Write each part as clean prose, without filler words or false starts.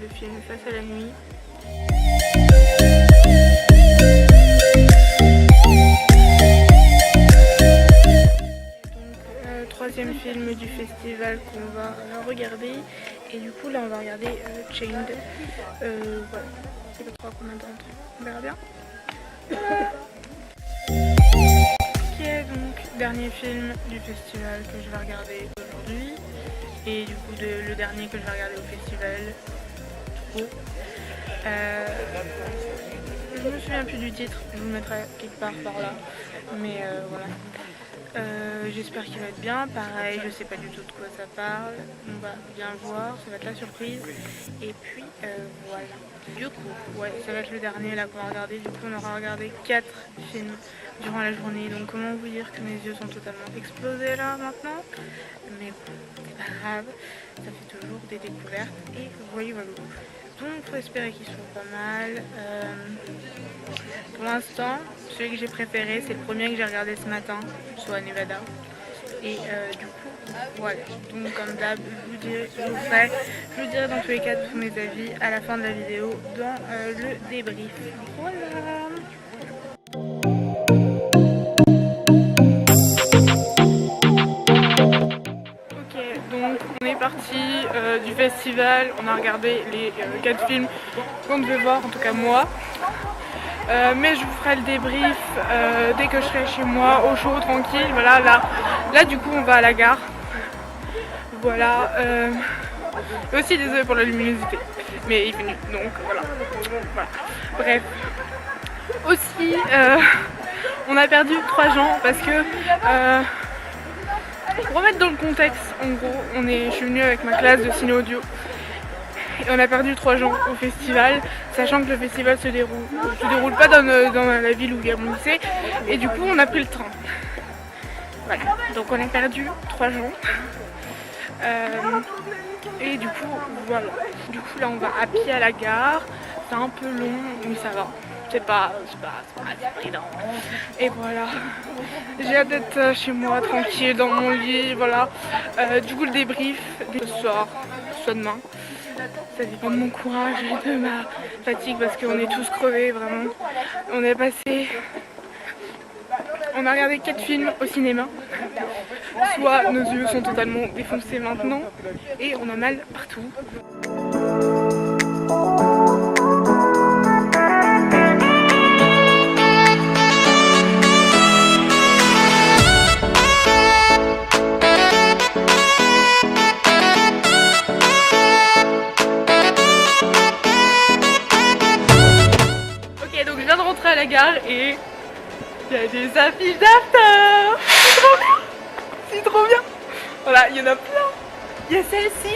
le film Face à la nuit. Donc troisième film du festival qu'on va regarder, et du coup là on va regarder Chained. Voilà, je sais pas trop à combien d'entre, on verra bien. Ok, donc dernier film du festival que je vais regarder aujourd'hui, et du coup le dernier que je vais regarder au festival. Je me souviens plus du titre, je vous le mettrai quelque part par là, mais voilà. J'espère qu'il va être bien, pareil je sais pas du tout de quoi ça parle, on va bien voir, ça va être la surprise, et puis voilà. Du coup, ouais, ça va être le dernier là qu'on va regarder, du coup on aura regardé 4 films durant la journée, donc comment vous dire que mes yeux sont totalement explosés là maintenant, mais bon, c'est pas grave, ça fait toujours des découvertes, et voyez voilà. Donc faut espérer qu'ils sont pas mal. Pour l'instant, celui que j'ai préféré, c'est le premier que j'ai regardé ce matin, soit Nevada. Et du coup, voilà. Donc comme d'hab, je vous dirai dans tous les cas tous mes avis à la fin de la vidéo dans le débrief. Voilà. Donc on est parti du festival, on a regardé les 4 films qu'on devait voir, en tout cas moi. Mais je vous ferai le débrief dès que je serai chez moi, au chaud, tranquille. Voilà, là du coup on va à la gare. Voilà. Et aussi désolé pour la luminosité, mais il fait nuit, donc voilà. Bref. Aussi, on a perdu 3 gens parce que... pour remettre dans le contexte, en gros, je suis venue avec ma classe de ciné audio et on a perdu 3 gens au festival, sachant que le festival se déroule pas dans la ville où il y a mon lycée, et du coup on a pris le train. Voilà, donc on a perdu 3 gens. Et du coup, voilà. Du coup là on va à pied à la gare, c'est un peu long, mais ça va. C'est pas évident. Et voilà. J'ai hâte d'être chez moi, tranquille, dans mon lit, voilà. Du coup le débrief, ce soir, soit demain. Ça dépend de mon courage et de ma fatigue parce qu'on est tous crevés, vraiment. On a regardé 4 films au cinéma. Soit nos yeux sont totalement défoncés maintenant et on a mal partout. Ok, donc je viens de rentrer à la gare et il y a des affiches d'after. C'est trop bien. C'est trop bien. Voilà, il y en a plein. Il y a celle-ci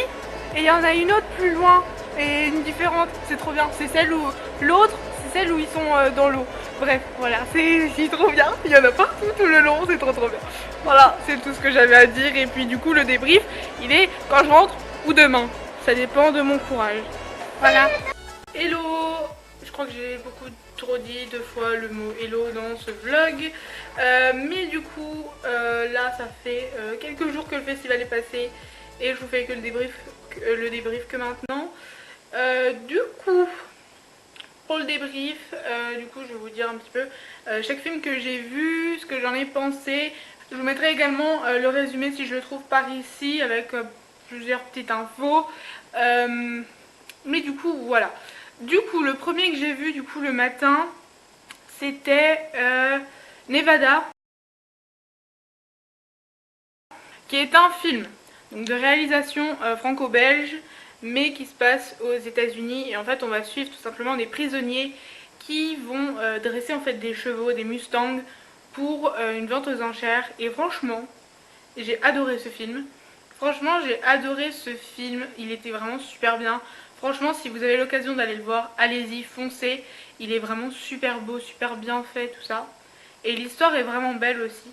et il y en a une autre plus loin et une différente. C'est trop bien. C'est celle où l'autre, c'est celle où ils sont dans l'eau. Bref, voilà, c'est trop bien. Il y en a partout tout le long, c'est trop bien. Voilà, c'est tout ce que j'avais à dire. Et puis du coup, le débrief, il est quand je rentre ou demain. Ça dépend de mon courage. Voilà. Hello. Je crois que j'ai beaucoup trop dit 2 fois le mot hello dans ce vlog, mais du coup là ça fait quelques jours que le festival est passé et je vous fais que le débrief que maintenant. Du coup pour le débrief, du coup je vais vous dire un petit peu chaque film que j'ai vu, ce que j'en ai pensé. Je vous mettrai également le résumé si je le trouve par ici avec plusieurs petites infos, mais du coup voilà. Du coup, le premier que j'ai vu du coup le matin, c'était Nevada, qui est un film donc, de réalisation franco-belge, mais qui se passe aux États-Unis. Et en fait, on va suivre tout simplement des prisonniers qui vont dresser en fait des chevaux, des mustangs, pour une vente aux enchères. Et franchement, j'ai adoré ce film. Franchement, j'ai adoré ce film. Il était vraiment super bien. Franchement, si vous avez l'occasion d'aller le voir, allez-y, foncez. Il est vraiment super beau, super bien fait, tout ça. Et l'histoire est vraiment belle aussi.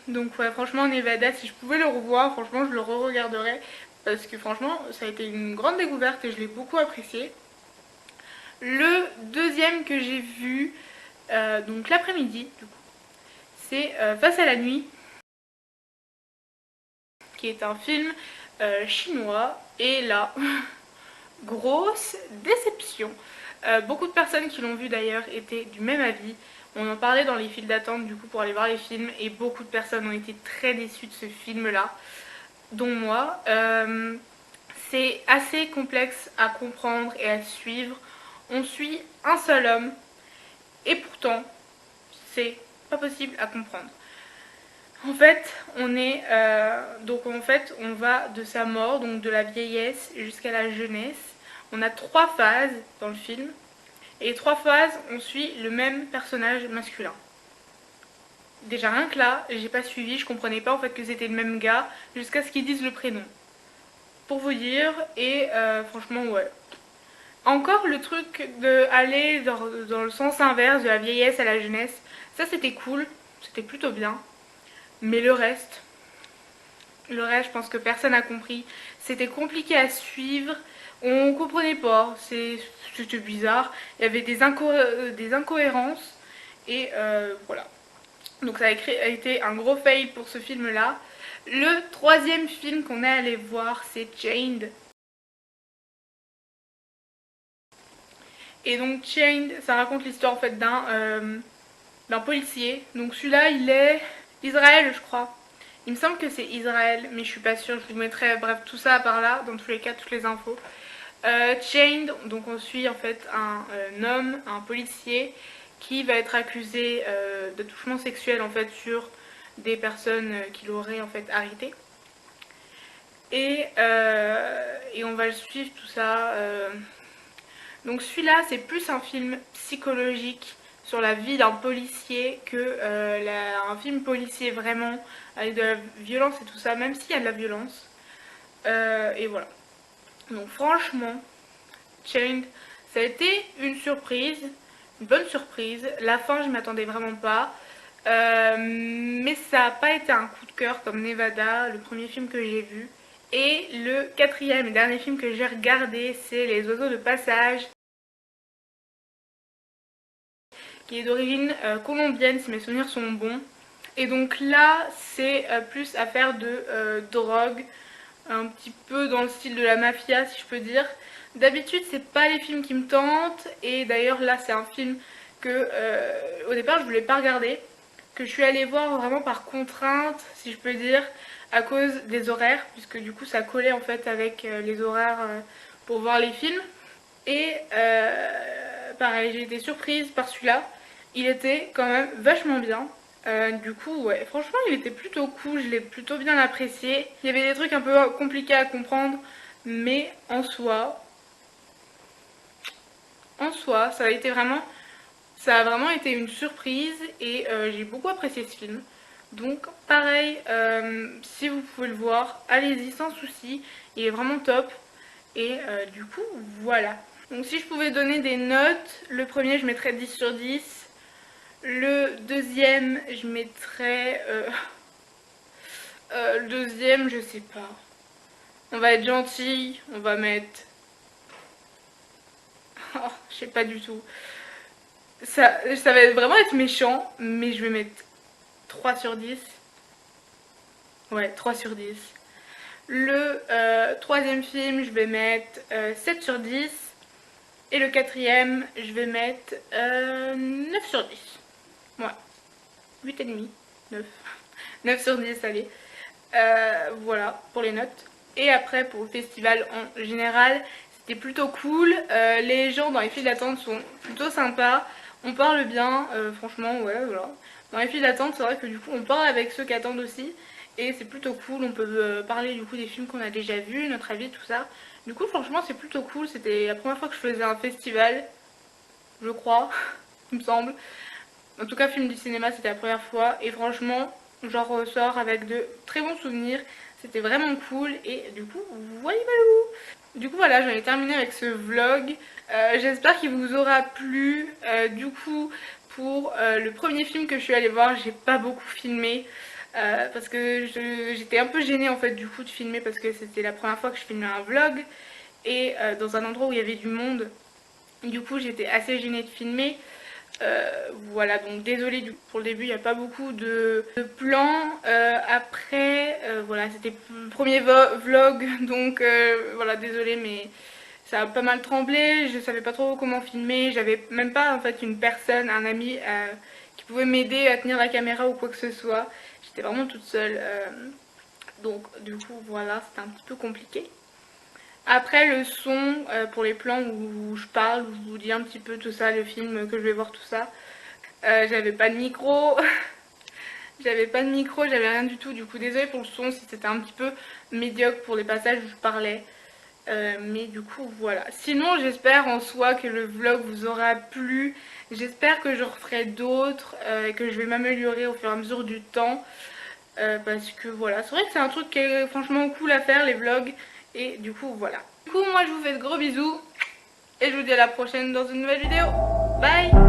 Donc ouais, franchement, Nevada, si je pouvais le revoir, franchement, je le re-regarderais. Parce que franchement, ça a été une grande découverte et je l'ai beaucoup apprécié. Le deuxième que j'ai vu, donc l'après-midi, du coup, c'est Face à la nuit, qui est un film chinois. Et là, grosse déception. Beaucoup de personnes qui l'ont vu d'ailleurs étaient du même avis. On en parlait dans les files d'attente du coup pour aller voir les films et beaucoup de personnes ont été très déçues de ce film là, dont moi. C'est assez complexe à comprendre et à suivre. On suit un seul homme et pourtant c'est pas possible à comprendre. En fait, on va de sa mort, donc de la vieillesse jusqu'à la jeunesse. On a 3 phases dans le film. Et les 3 phases, on suit le même personnage masculin. Déjà rien que là, j'ai pas suivi, je comprenais pas en fait que c'était le même gars jusqu'à ce qu'ils disent le prénom. Pour vous dire, et franchement ouais. Encore le truc d'aller dans le sens inverse de la vieillesse à la jeunesse, ça c'était cool, c'était plutôt bien. Mais le reste, je pense que personne n'a compris. C'était compliqué à suivre, on comprenait pas, c'était bizarre. Il y avait des incohérences et voilà. Donc ça a été un gros fail pour ce film là. Le 3e film qu'on est allé voir, c'est Chained. Et donc Chained, ça raconte l'histoire en fait d'un policier. Donc celui-là, il est Israël, je crois. Il me semble que c'est Israël, mais je suis pas sûre. Je vous mettrai bref tout ça par là, dans tous les cas, toutes les infos. Chained, donc on suit en fait un homme, un policier qui va être accusé d'attouchement sexuel en fait sur des personnes qu'il aurait en fait arrêtées. Et on va le suivre tout ça. Donc celui-là c'est plus un film psychologique sur la vie d'un policier que un film policier vraiment avec de la violence et tout ça, même s'il y a de la violence. Et voilà. Donc franchement, Chained, ça a été une surprise, une bonne surprise. La fin, je m'attendais vraiment pas. Mais ça n'a pas été un coup de cœur comme Nevada, le premier film que j'ai vu. Et le 4e et dernier film que j'ai regardé, c'est Les Oiseaux de Passage, qui est d'origine colombienne si mes souvenirs sont bons. Et donc là, c'est plus affaire de drogue, un petit peu dans le style de la mafia si je peux dire. D'habitude c'est pas les films qui me tentent et d'ailleurs là c'est un film que au départ je voulais pas regarder, que je suis allée voir vraiment par contrainte si je peux dire, à cause des horaires, puisque du coup ça collait en fait avec les horaires pour voir les films. Et pareil, j'ai été surprise par celui-là, il était quand même vachement bien. Du coup ouais, franchement il était plutôt cool, je l'ai plutôt bien apprécié. Il y avait des trucs un peu compliqués à comprendre, mais en soi ça a vraiment été une surprise et j'ai beaucoup apprécié ce film. Donc pareil, si vous pouvez le voir, allez-y sans souci, il est vraiment top. Et du coup voilà. Donc si je pouvais donner des notes, le premier je mettrais 10 sur 10. Le deuxième, je mettrais... le deuxième, je sais pas. On va être gentil, on va mettre... Oh, je sais pas du tout. Ça va vraiment être méchant, mais je vais mettre 3 sur 10. Ouais, 3 sur 10. Le troisième film, je vais mettre 7 sur 10. Et le quatrième, je vais mettre 9 sur 10. Ouais, 8,5, 9. 9 sur 10, allez. Voilà, pour les notes. Et après, pour le festival en général, c'était plutôt cool. Les gens dans les files d'attente sont plutôt sympas. On parle bien, franchement, ouais, voilà. Dans les files d'attente, c'est vrai que du coup, on parle avec ceux qui attendent aussi. Et c'est plutôt cool, on peut parler du coup des films qu'on a déjà vus, notre avis, tout ça. Du coup, franchement, c'est plutôt cool. C'était la première fois que je faisais un festival, je crois, il me semble. En tout cas, film du cinéma, c'était la première fois. Et franchement, j'en ressors avec de très bons souvenirs. C'était vraiment cool. Et du coup, voilà. Du coup, voilà, j'en ai terminé avec ce vlog. J'espère qu'il vous aura plu. Du coup, pour le premier film que je suis allée voir, j'ai pas beaucoup filmé. Parce que j'étais un peu gênée en fait du coup de filmer parce que c'était la première fois que je filmais un vlog. Et dans un endroit où il y avait du monde. Du coup, j'étais assez gênée de filmer. Voilà, donc désolée pour le début, il n'y a pas beaucoup de plans. Après, voilà, c'était le premier vlog, donc voilà, désolée, mais ça a pas mal tremblé, je savais pas trop comment filmer, j'avais même pas en fait une personne, un ami qui pouvait m'aider à tenir la caméra ou quoi que ce soit. J'étais vraiment toute seule, donc du coup voilà, c'était un petit peu compliqué. Après le son, pour les plans où je parle, où je vous dis un petit peu tout ça, le film que je vais voir, tout ça, j'avais pas de micro. J'avais pas de micro, j'avais rien du tout, du coup désolée pour le son si c'était un petit peu médiocre pour les passages où je parlais. Mais du coup voilà. Sinon j'espère en soi que le vlog vous aura plu. J'espère que je referai d'autres, que je vais m'améliorer au fur et à mesure du temps. Parce que voilà, c'est vrai que c'est un truc qui est franchement cool à faire, les vlogs. Et du coup voilà. Du coup moi je vous fais de gros bisous. Et je vous dis à la prochaine dans une nouvelle vidéo. Bye!